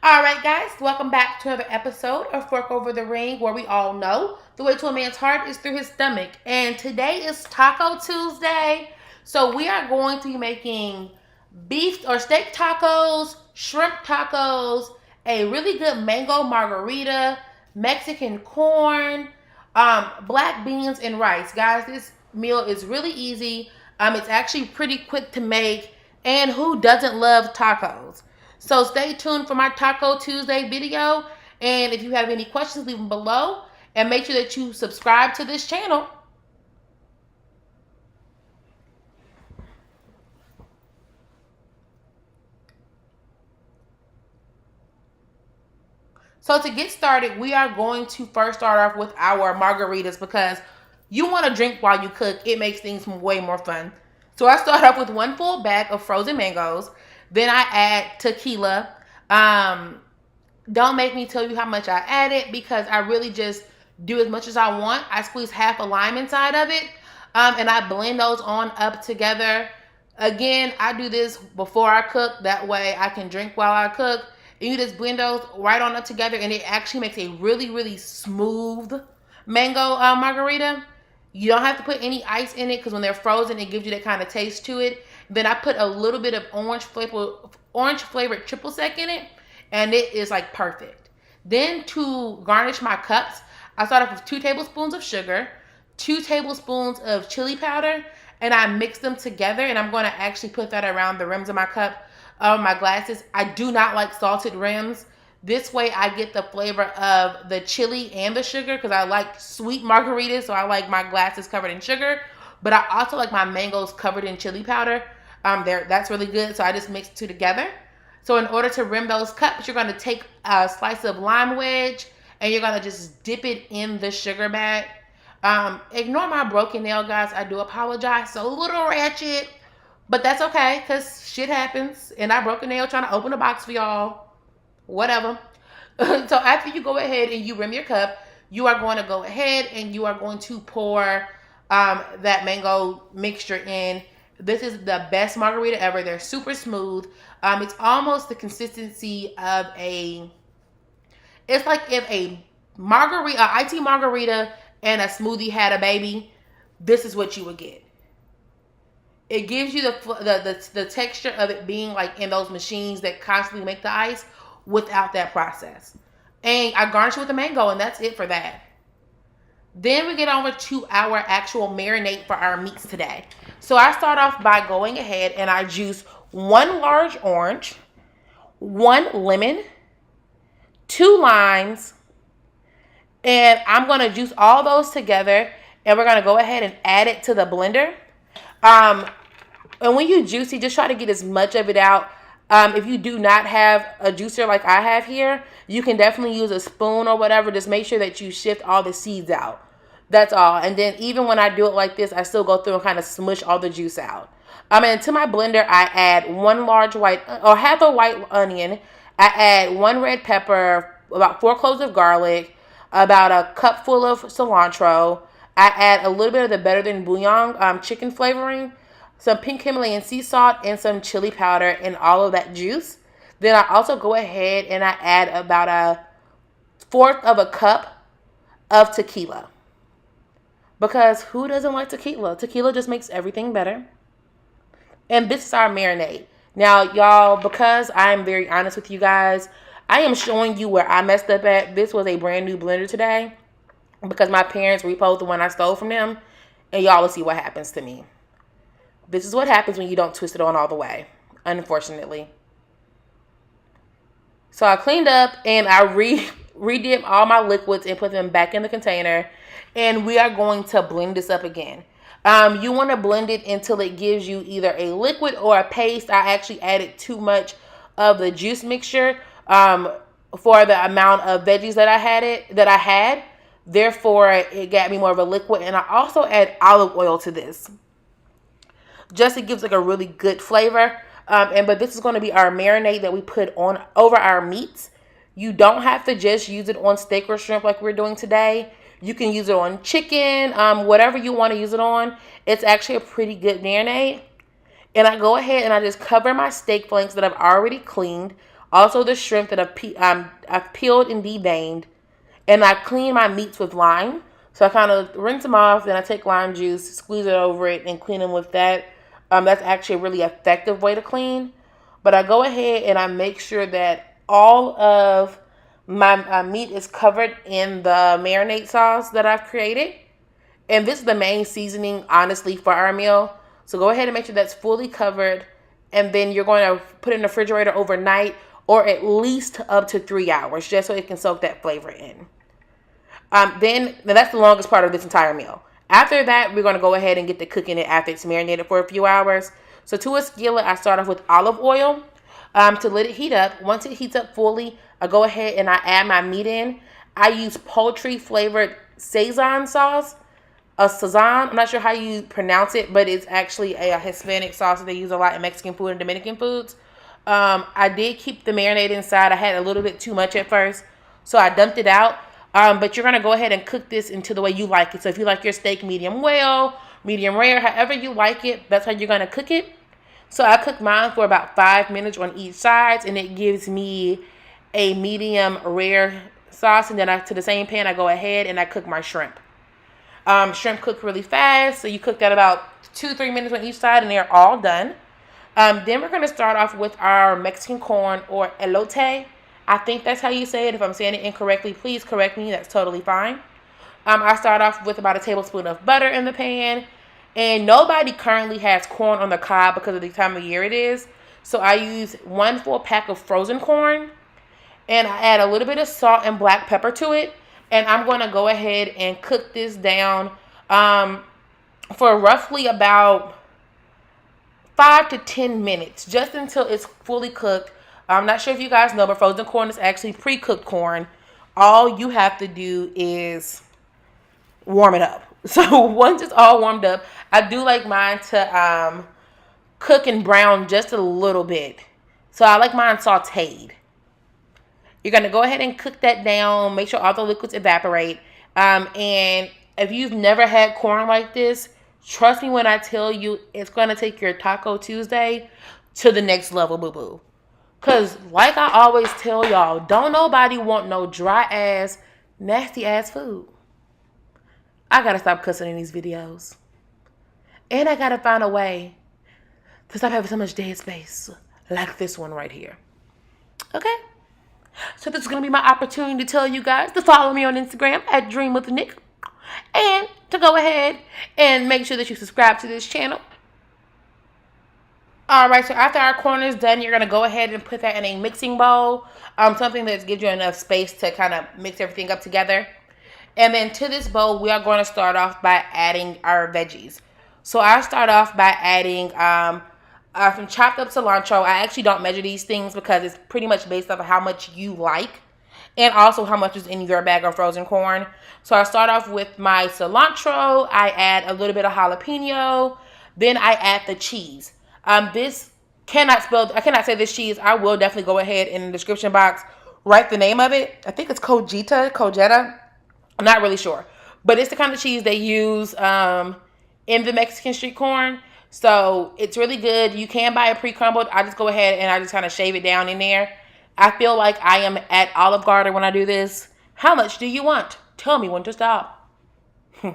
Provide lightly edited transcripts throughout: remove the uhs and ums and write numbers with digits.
All right, guys, welcome back to another episode of Fork Over the Ring, where we all know the way to a man's heart is through his stomach. And today is Taco Tuesday. So we are going to be making beef or steak tacos, shrimp tacos, a really good mango margarita, Mexican corn, black beans, and rice. Guys, this meal is really easy. It's actually pretty quick to make. And who doesn't love tacos? So stay tuned for my Taco Tuesday video. And if you have any questions, leave them below. And make sure that you subscribe to this channel. So to get started, we are going to first start off with our margaritas because you want to drink while you cook. It makes things way more fun. So I start off with one full bag of frozen mangoes. Then I add tequila. Don't make me tell you how much I added because I really just do as much as I want. I squeeze half a lime inside of it, and I blend those on up together. Again, I do this before I cook. That way I can drink while I cook. And you just blend those right on up together, and it actually makes a really, really smooth mango margarita. You don't have to put any ice in it because when they're frozen, it gives you that kind of taste to it. Then I put a little bit of orange flavored triple sec in it, and it is like perfect. Then to garnish my cups, I start off with 2 tablespoons of sugar, 2 tablespoons of chili powder, and I mix them together. And I'm going to actually put that around the rims of my cup, my glasses. I do not like salted rims. This way I get the flavor of the chili and the sugar because I like sweet margaritas, so I like my glasses covered in sugar. But I also like my mangoes covered in chili powder. That's really good, so I just mix 2 together. So in order to rim those cups, you're going to take a slice of lime wedge and you're going to just dip it in the sugar bag. Ignore my broken nail, guys. I do apologize. So a little ratchet, but that's okay because shit happens. And I broke a nail trying to open a box for y'all. Whatever. So after you go ahead and you rim your cup, you are going to go ahead and you are going to pour that mango mixture in. This is the best margarita ever. They're super smooth. It's almost the consistency of it's like if a IT margarita and a smoothie had a baby, this is what you would get. It gives you the texture of it being like in those machines that constantly make the ice without that process. And I garnish it with a mango, and that's it for that. Then we get over to our actual marinade for our meats today. So I start off by going ahead and I juice 1 large orange, 1 lemon, 2 limes, and I'm going to juice all those together, and we're going to go ahead and add it to the blender. And when you juice it, just try to get as much of it out. If you do not have a juicer like I have here, you can definitely use a spoon or whatever. Just make sure that you shift all the seeds out. That's all. And then even when I do it like this, I still go through and kind of smush all the juice out. And to my blender, I add 1 large half a white onion. I add 1 red pepper, about 4 cloves of garlic, about a cup full of cilantro. I add a little bit of the Better Than Bouillon chicken flavoring, some pink Himalayan sea salt, and some chili powder in all of that juice. Then I also go ahead and I add about 1/4 of a cup of tequila. Because who doesn't like tequila? Tequila just makes everything better. And this is our marinade. Now, y'all, because I'm very honest with you guys, I am showing you where I messed up at. This was a brand new blender today because my parents repoed the one I stole from them. And y'all will see what happens to me. This is what happens when you don't twist it on all the way, unfortunately. So I cleaned up and I re-dipped all my liquids and put them back in the container. And we are going to blend this up again. You want to blend it until it gives you either a liquid or a paste. I actually added too much of the juice mixture for the amount of veggies that I had. Therefore, it got me more of a liquid. And I also add olive oil to this. Just it gives like a really good flavor. But this is going to be our marinade that we put on over our meats. You don't have to just use it on steak or shrimp like we're doing today. You can use it on chicken, whatever you want to use it on. It's actually a pretty good marinade. And I go ahead and I just cover my steak flanks that I've already cleaned Also the shrimp that I've peeled and deveined. And I clean my meats with lime. So I kind of rinse them off, then I take lime juice, squeeze it over it, and clean them with that. That's actually a really effective way to clean. But I go ahead and I make sure that all of my meat is covered in the marinade sauce that I've created. And this is the main seasoning, honestly, for our meal. So go ahead and make sure that's fully covered. And then you're going to put it in the refrigerator overnight or at least up to 3 hours, just so it can soak that flavor in. Then that's the longest part of this entire meal. After that, we're going to go ahead and get to cooking it after it's marinated for a few hours. So to a skillet, I start off with olive oil to let it heat up. Once it heats up fully, I go ahead and I add my meat in. I use poultry flavored Szechuan sauce. A Szechuan, I'm not sure how you pronounce it, but it's actually a Hispanic sauce that they use a lot in Mexican food and Dominican foods. I did keep the marinade inside. I had a little bit too much at first, so I dumped it out. But you're going to go ahead and cook this into the way you like it. So if you like your steak medium well, medium rare, however you like it, that's how you're going to cook it. So I cook mine for about 5 minutes on each side, and it gives me a medium rare sauce. And then to the same pan, I go ahead and I cook my shrimp. Shrimp cook really fast, so you cook that about 2-3 minutes on each side, and they're all done. Then we're going to start off with our Mexican corn, or elote. I think that's how you say it. If I'm saying it incorrectly, please correct me. That's totally fine. I start off with about a tablespoon of butter in the pan. And nobody currently has corn on the cob because of the time of year it is. So I use 1 full pack of frozen corn. And I add a little bit of salt and black pepper to it. And I'm going to go ahead and cook this down for roughly about 5 to 10 minutes. Just until it's fully cooked. I'm not sure if you guys know, but frozen corn is actually pre-cooked corn. All you have to do is warm it up. So once it's all warmed up, I do like mine to cook and brown just a little bit. So I like mine sauteed. You're going to go ahead and cook that down. Make sure all the liquids evaporate. And if you've never had corn like this, trust me when I tell you it's going to take your Taco Tuesday to the next level, boo-boo. Because like I always tell y'all, don't nobody want no dry ass, nasty ass food. I got to stop cussing in these videos. And I got to find a way to stop having so much dead space like this one right here. Okay? So this is going to be my opportunity to tell you guys to follow me on Instagram at Dream with Nick. And to go ahead and make sure that you subscribe to this channel. Alright, so after our corn is done, you're going to go ahead and put that in a mixing bowl. Something that gives you enough space to kind of mix everything up together. And then to this bowl, we are going to start off by adding our veggies. So I start off by adding some chopped up cilantro. I actually don't measure these things because it's pretty much based off of how much you like. And also how much is in your bag of frozen corn. So I start off with my cilantro. I add a little bit of jalapeno. Then I add the cheese. I cannot say this cheese. I will definitely go ahead in the description box, write the name of it. I think it's Cojeta. I'm not really sure. But it's the kind of cheese they use in the Mexican street corn. So it's really good. You can buy it pre-crumbled. I just go ahead and I just kind of shave it down in there. I feel like I am at Olive Garden when I do this. How much do you want? Tell me when to stop. But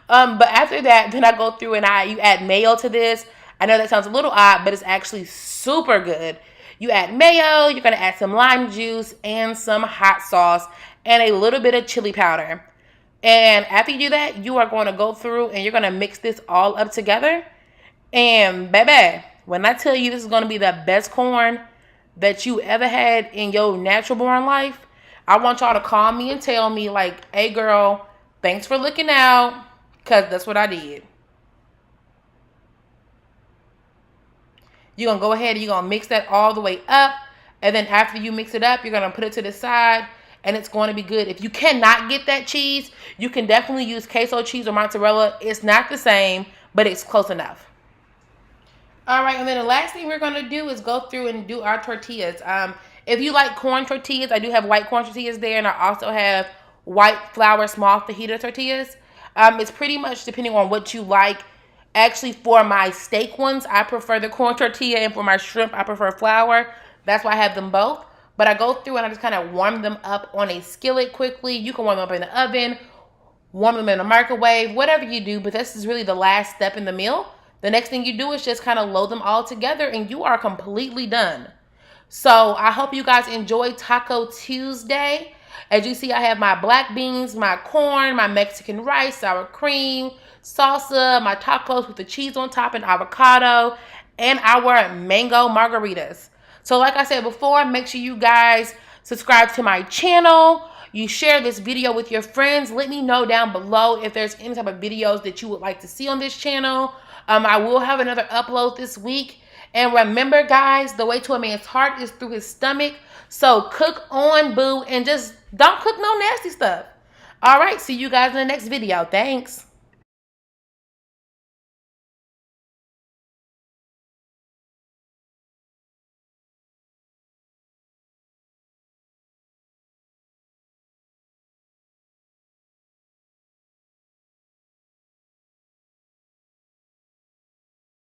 after that, then I go through and you add mayo to this. I know that sounds a little odd, but it's actually super good. You add mayo, you're going to add some lime juice and some hot sauce and a little bit of chili powder. And after you do that, you are going to go through and you're going to mix this all up together. And baby, when I tell you this is going to be the best corn that you ever had in your natural born life, I want y'all to call me and tell me like, hey girl, thanks for looking out, because that's what I did. You're going to go ahead and you're going to mix that all the way up. And then after you mix it up, you're going to put it to the side. And it's going to be good. If you cannot get that cheese, you can definitely use queso cheese or mozzarella. It's not the same, but it's close enough. All right, and then the last thing we're going to do is go through and do our tortillas. If you like corn tortillas, I do have white corn tortillas there. And I also have white flour small fajita tortillas. It's pretty much depending on what you like. Actually, for my steak ones, I prefer the corn tortilla. And for my shrimp, I prefer flour. That's why I have them both. But I go through and I just kind of warm them up on a skillet quickly. You can warm them up in the oven, warm them in the microwave, whatever you do. But this is really the last step in the meal. The next thing you do is just kind of load them all together and you are completely done. So I hope you guys enjoy Taco Tuesday. As you see, I have my black beans, my corn, my Mexican rice, sour cream, salsa, my tacos with the cheese on top and avocado, and our mango margaritas. So like I said before, make sure you guys subscribe to my channel. You share this video with your friends. Let me know down below if there's any type of videos that you would like to see on this channel. I will have another upload this week. And remember, guys, the way to a man's heart is through his stomach. So cook on, boo, and just don't cook no nasty stuff. All right, see you guys in the next video. Thanks.